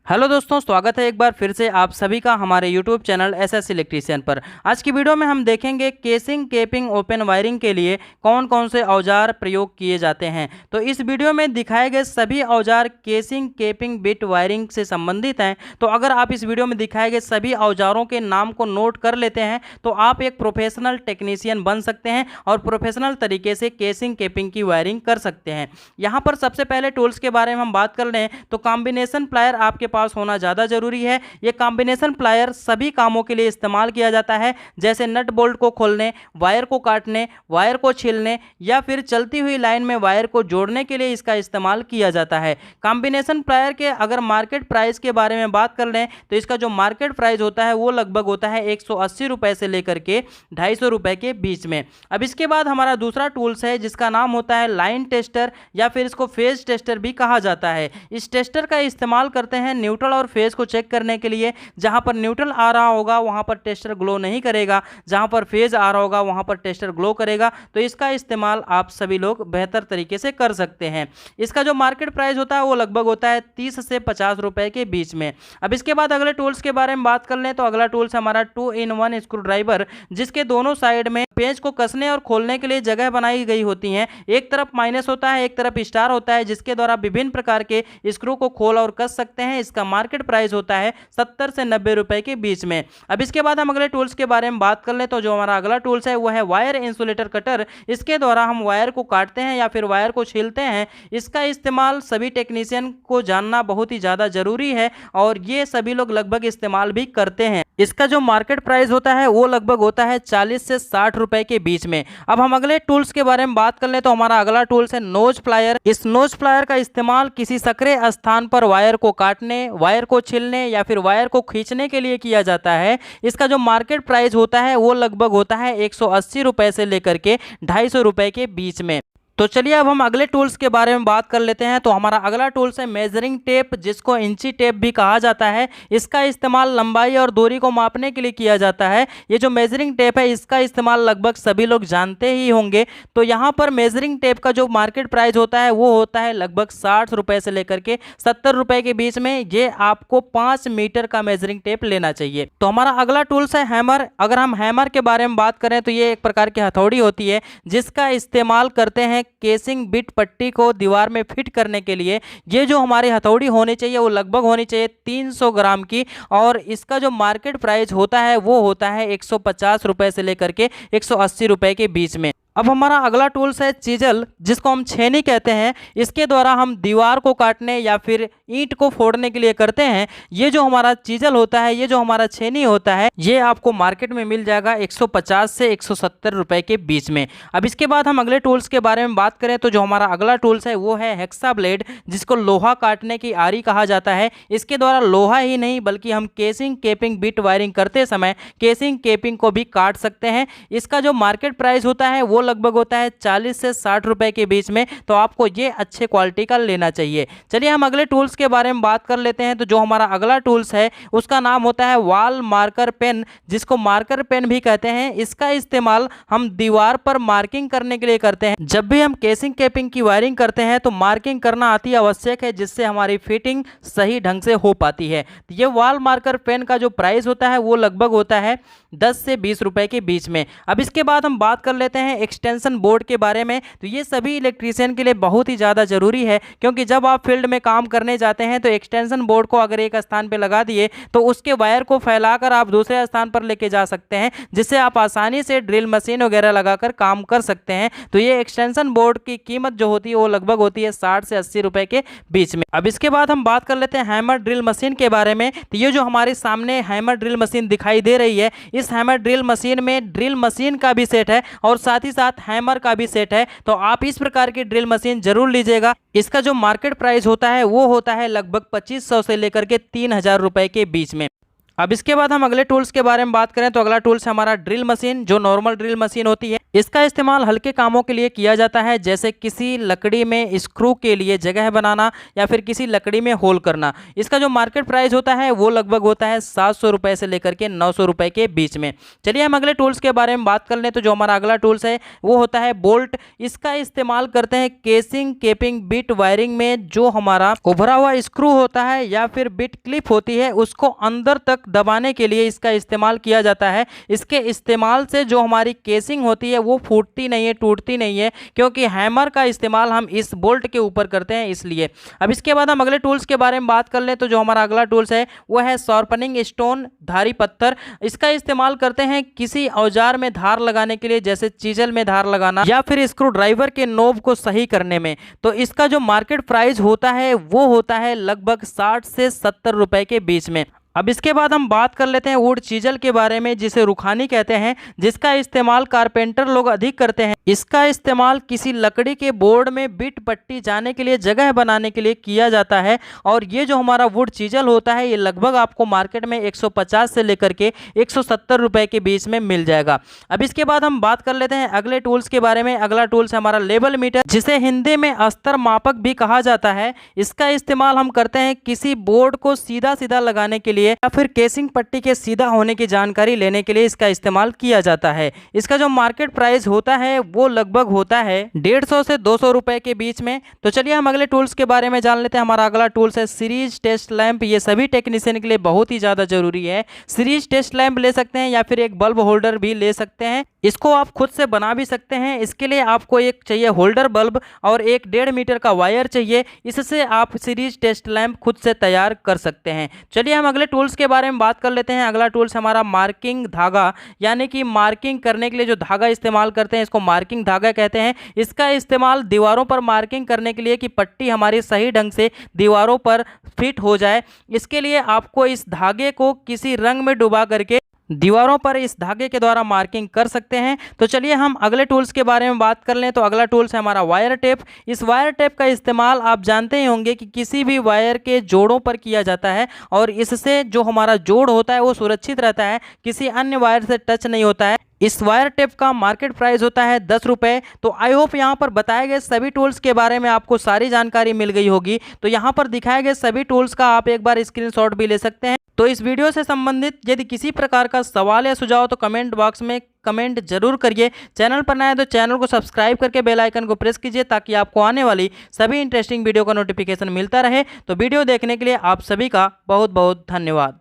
Hello दोस्तों, स्वागत है एक बार फिर से आप सभी का हमारे यूट्यूब चैनल एसएस इलेक्ट्रीशियन पर। आज की वीडियो में हम देखेंगे केसिंग केपिंग ओपन वायरिंग के लिए कौन कौन से औजार प्रयोग किए जाते हैं। तो इस वीडियो में दिखाए गए सभी औजार केसिंग केपिंग बिट वायरिंग से संबंधित हैं। तो अगर आप इस वीडियो में दिखाए गए सभी औजारों के नाम को नोट कर लेते हैं तो आप एक प्रोफेशनल टेक्नीशियन बन सकते हैं और प्रोफेशनल तरीके से केसिंग केपिंग की वायरिंग कर सकते हैं। यहाँ पर सबसे पहले टूल्स के बारे में हम बात कर लें तो कॉम्बिनेशन प्लायर आपके पास होना ज़्यादा जरूरी है। यह कॉम्बिनेशन प्लायर सभी कामों के लिए इस्तेमाल किया जाता है, जैसे नट बोल्ट को खोलने, वायर को काटने, वायर को छीलने या फिर चलती हुई लाइन में वायर को जोड़ने के लिए इसका इस्तेमाल किया जाता है। कॉम्बिनेशन प्लायर के अगर मार्केट प्राइस के बारे में बात कर लें तो इसका जो मार्केट प्राइस होता है वो लगभग होता है 180 रुपए से लेकर के 250 रुपए के बीच में। अब इसके बाद हमारा दूसरा टूल्स है जिसका नाम होता है लाइन टेस्टर या फिर इसको फेज टेस्टर भी कहा जाता है। इस टेस्टर का इस्तेमाल करते हैं न्यूट्रल और फेज को चेक करने के लिए। जहां पर न्यूट्रल आ रहा होगा वहां पर टेस्टर ग्लो नहीं करेगा, जहां पर फेज आ रहा होगा वहां पर टेस्टर ग्लो करेगा। तो इसका इस्तेमाल आप सभी लोग बेहतर तरीके से कर सकते हैं। इसका जो मार्केट प्राइस होता है वो लगभग होता है 30 से 50 रुपए के बीच में। अब इसके बाद अगले टूल्स के बारे में बात कर लें तो अगला टूल्स हमारा 2-in-1 स्क्रू ड्राइवर, जिसके दोनों साइड में पेंच को कसने और खोलने के लिए जगह बनाई गई होती है। एक तरफ माइनस होता है, एक तरफ स्टार होता है, जिसके द्वारा विभिन्न प्रकार के स्क्रू को खोल और कस सकते हैं। इसका मार्केट प्राइस होता है 70 से 90 रुपए के बीच में। अब इसके बाद हम अगले टूल्स के बारे में बात कर लें तो जो हमारा अगला टूल्स है वो है वायर इंसुलेटर कटर। इसके द्वारा हम वायर को काटते हैं या फिर वायर को छीलते हैं। इसका इस्तेमाल सभी टेक्नीशियन को जानना बहुत ही ज़्यादा जरूरी है और ये सभी लोग लगभग इस्तेमाल भी करते हैं। इसका जो मार्केट प्राइस होता है वो लगभग होता है 40 से 60 रुपए के बीच में। अब हम अगले टूल्स के बारे में बात कर लें तो हमारा अगला टूल्स है नोज प्लायर। इस नोज प्लायर का इस्तेमाल किसी सकरे स्थान पर वायर को काटने, वायर को छीलने या फिर वायर को खींचने के लिए किया जाता है। इसका जो मार्केट प्राइस होता है वो लगभग होता है 180 रुपए से लेकर के 250 रुपए के बीच में। तो चलिए अब हम अगले टूल्स के बारे में बात कर लेते हैं। तो हमारा अगला टूल्स है मेजरिंग टेप, जिसको इंची टेप भी कहा जाता है। इसका इस्तेमाल लंबाई और दूरी को मापने के लिए किया जाता है। ये जो मेजरिंग टेप है इसका इस्तेमाल लगभग सभी लोग जानते ही होंगे। तो यहाँ पर मेजरिंग टेप का जो मार्केट प्राइस होता है वो होता है लगभग 60 रुपए से लेकर के 70 रुपए के बीच में। ये आपको 5 मीटर का मेजरिंग टेप लेना चाहिए। तो हमारा अगला टूल्स है हैमर। अगर हम हैमर के बारे में बात करें तो ये एक प्रकार की हथौड़ी होती है जिसका इस्तेमाल करते हैं केसिंग बिट पट्टी को दीवार में फिट करने के लिए। ये जो हमारी हथौड़ी होनी चाहिए वो लगभग होनी चाहिए 300 ग्राम की और इसका जो मार्केट प्राइस होता है वो होता है 150 रुपए से लेकर के 180 रुपए के बीच में। अब हमारा अगला टूल्स है चीजल, जिसको हम छेनी कहते हैं। इसके द्वारा हम दीवार को काटने या फिर ईंट को फोड़ने के लिए करते हैं। ये जो हमारा चीजल होता है, ये जो हमारा छेनी होता है, ये आपको मार्केट में मिल जाएगा 150 से 170 रुपए के बीच में। अब इसके बाद हम अगले टूल्स के बारे में बात करें तो जो हमारा अगला टूल्स है वो है हेक्सा ब्लेड, जिसको लोहा काटने की आरी कहा जाता है। इसके द्वारा लोहा ही नहीं बल्कि हम केसिंग केपिंग बिट वायरिंग करते समय केसिंग केपिंग को भी काट सकते हैं। इसका जो मार्केट प्राइस होता है वो लगभग होता है 40 से 60 रुपए के बीच में। तो आपको ये अच्छे क्वालिटी का लेना चाहिए। चलिए हम अगले टूल्स के बारे में बात कर लेते हैं। तो जो हमारा अगला टूल्स है उसका नाम होता है वॉल मार्कर पेन, जिसको मार्कर पेन भी कहते हैं। इसका इस्तेमाल हम दीवार पर मार्किंग करने के लिए करते हैं। जब भी हम केसिंग केपिंग की वायरिंग करते हैं तो मार्किंग करना अति आवश्यक है, जिससे हमारी फिटिंग सही ढंग से हो पाती है। तो ये वॉल मार्कर पेन का जो प्राइस होता है वो लगभग होता है 10 से 20 रुपए के बीच में। अब इसके बाद हम बात कर लेते हैं एक्सटेंशन बोर्ड के बारे में। तो ये सभी इलेक्ट्रीशियन के लिए बहुत ही ज़्यादा ज़रूरी है, क्योंकि जब आप फील्ड में काम करने जाते हैं तो एक्सटेंशन बोर्ड को अगर एक स्थान पर लगा दिए तो उसके वायर को फैलाकर आप दूसरे स्थान पर लेके जा सकते हैं, जिससे आप आसानी से ड्रिल मशीन वगैरह लगाकर काम कर सकते हैं। तो ये एक्सटेंशन बोर्ड की कीमत जो होती है वो लगभग होती है 60 से 80 रुपए के बीच में। अब इसके बाद हम बात कर लेते हैं हैमर ड्रिल मशीन के बारे में। तो ये जो हमारे सामने हैमर ड्रिल मशीन दिखाई दे रही है, इस हैमर ड्रिल मशीन में ड्रिल मशीन का भी सेट है और साथ ही साथ हैमर का भी सेट है। तो आप इस प्रकार की ड्रिल मशीन जरूर लीजिएगा। इसका जो मार्केट प्राइस होता है वो होता है लगभग 2500 से लेकर के 3000 रुपए के बीच में। अब इसके बाद हम अगले टूल्स के बारे में बात करें तो अगला टूल्स है हमारा ड्रिल मशीन, जो नॉर्मल ड्रिल मशीन होती है। इसका इस्तेमाल हल्के कामों के लिए किया जाता है, जैसे किसी लकड़ी में स्क्रू के लिए जगह बनाना या फिर किसी लकड़ी में होल करना। इसका जो मार्केट प्राइस होता है वो लगभग होता है 700 रुपये से लेकर के 900 रुपये के बीच में। चलिए हम अगले टूल्स के बारे में बात कर लें तो जो हमारा अगला टूल्स है वो होता है बोल्ट। इसका इस्तेमाल करते हैं केसिंग, केपिंग, बिट वायरिंग में। जो हमारा उभरा हुआ स्क्रू होता है या फिर बिट क्लिप होती है उसको अंदर तक दबाने के लिए इसका इस्तेमाल किया जाता है। इसके इस्तेमाल से जो हमारी केसिंग होती है वो फूटती नहीं है, टूटती नहीं है, क्योंकि हैमर का इस्तेमाल हम इस बोल्ट के ऊपर करते हैं इसलिए। अब इसके बाद हम अगले टूल्स के बारे में बात कर लें तो जो हमारा अगला टूल्स है वो है शार्पनिंग स्टोन, धारी पत्थर। इसका इस्तेमाल करते हैं किसी औजार में धार लगाने के लिए, जैसे चीजल में धार लगाना या फिर स्क्रू ड्राइवर के नोब को सही करने में। तो इसका जो मार्केट प्राइस होता है वो होता है लगभग 60 से 70 रुपए के बीच में। अब इसके बाद हम बात कर लेते हैं वुड चीजल के बारे में, जिसे रुखानी कहते हैं, जिसका इस्तेमाल कारपेंटर लोग अधिक करते हैं। इसका इस्तेमाल किसी लकड़ी के बोर्ड में बिट पट्टी जाने के लिए, जगह बनाने के लिए किया जाता है। और ये जो हमारा वुड चीजल होता है ये लगभग आपको मार्केट में 150 से लेकर के 170 रुपए के बीच में मिल जाएगा। अब इसके बाद हम बात कर लेते हैं अगले टूल्स के बारे में। अगला टूल्स है हमारा लेवल मीटर, जिसे हिंदी में अस्तर मापक भी कहा जाता है। इसका इस्तेमाल हम करते हैं किसी बोर्ड को सीधा सीधा लगाने के लिए या फिर केसिंग पट्टी के सीधा होने की जानकारी लेने के लिए इसका इस्तेमाल किया जाता है। इसका जो मार्केट प्राइस होता है वो लगभग होता है 150 से 200 रुपए के बीच में। तो चलिए हम अगले टूल्स के बारे में जान लेते हैं। हमारा अगला टूल्स है सीरीज टेस्ट लैंप। ये सभी टेक्नीशियन के लिए बहुत ही ज्यादा जरूरी है। सीरीज टेस्ट लैंप ले सकते हैं या फिर एक बल्ब होल्डर भी ले सकते हैं। इसको आप खुद से बना भी सकते हैं। इसके लिए आपको एक चाहिए होल्डर बल्ब और एक 1.5 मीटर का वायर चाहिए। इससे आप सीरीज टेस्ट लैंप खुद से तैयार कर सकते हैं। चलिए हम अगले टूल्स के बारे में बात कर लेते हैं। अगला टूल्स हमारा मार्किंग धागा, यानी कि मार्किंग करने के लिए जो धागा इस्तेमाल करते हैं इसको मार्किंग धागा कहते हैं। इसका इस्तेमाल दीवारों पर मार्किंग करने के लिए कि पट्टी हमारी सही ढंग से दीवारों पर फिट हो जाए। इसके लिए आपको इस धागे को किसी रंग में डुबा करके दीवारों पर इस धागे के द्वारा मार्किंग कर सकते हैं। तो चलिए हम अगले टूल्स के बारे में बात कर लें तो अगला टूल्स है हमारा वायर टेप। इस वायर टेप का इस्तेमाल आप जानते ही होंगे कि किसी भी वायर के जोड़ों पर किया जाता है और इससे जो हमारा जोड़ होता है वो सुरक्षित रहता है, किसी अन्य वायर से टच नहीं होता है। इस वायर टेप का मार्केट प्राइस होता है 10 रुपये। तो आई होप यहाँ पर बताए गए सभी टूल्स के बारे में आपको सारी जानकारी मिल गई होगी। तो यहाँ पर दिखाए गए सभी टूल्स का आप एक बार स्क्रीनशॉट भी ले सकते हैं। तो इस वीडियो से संबंधित यदि किसी प्रकार का सवाल या सुझाव तो कमेंट बॉक्स में कमेंट जरूर करिए। चैनल पर नए हैं तो चैनल को सब्सक्राइब करके बेल आइकन को प्रेस कीजिए ताकि आपको आने वाली सभी इंटरेस्टिंग वीडियो का नोटिफिकेशन मिलता रहे। तो वीडियो देखने के लिए आप सभी का बहुत बहुत धन्यवाद।